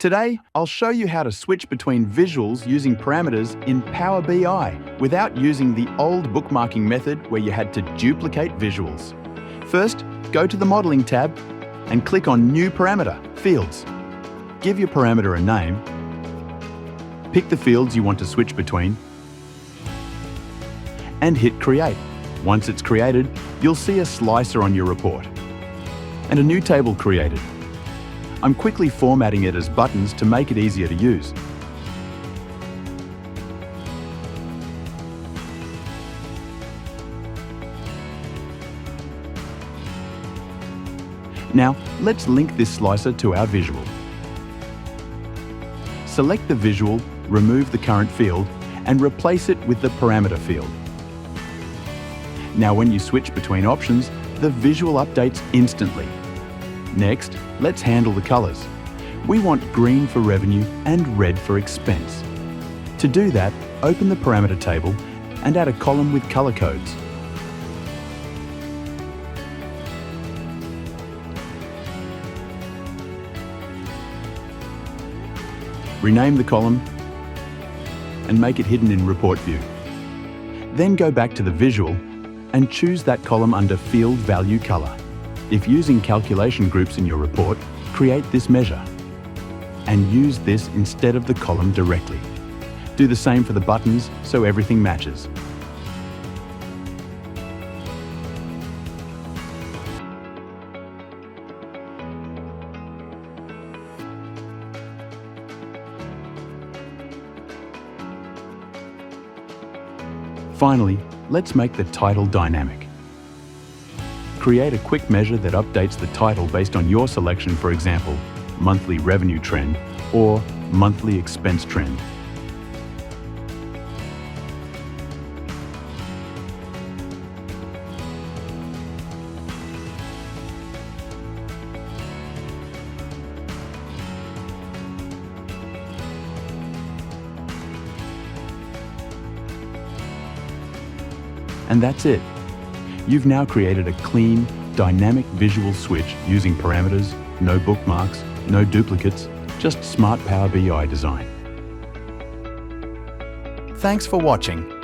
Today, I'll show you how to switch between visuals using parameters in Power BI without using the old bookmarking method where you had to duplicate visuals. First, go to the Modeling tab and click on New Parameter, Fields. Give your parameter a name. Pick the fields you want to switch between and hit Create. Once it's created, you'll see a slicer on your report and a new table created. I'm quickly formatting it as buttons to make it easier to use. Now, let's link this slicer to our visual. Select the visual, remove the current field, and replace it with the parameter field. Now when you switch between options, the visual updates instantly. Next, let's handle the colors. We want green for revenue and red for expense. To do that, open the parameter table and add a column with color codes. Rename the column and make it hidden in Report View. Then go back to the visual and choose that column under Field Value Color. If using calculation groups in your report, create this measure and use this instead of the column directly. Do the same for the buttons so everything matches. Finally, let's make the title dynamic. Create a quick measure that updates the title based on your selection, for example, monthly revenue trend or monthly expense trend. And that's it. You've now created a clean, dynamic visual switch using parameters, no bookmarks, no duplicates, just smart Power BI design. Thanks for watching.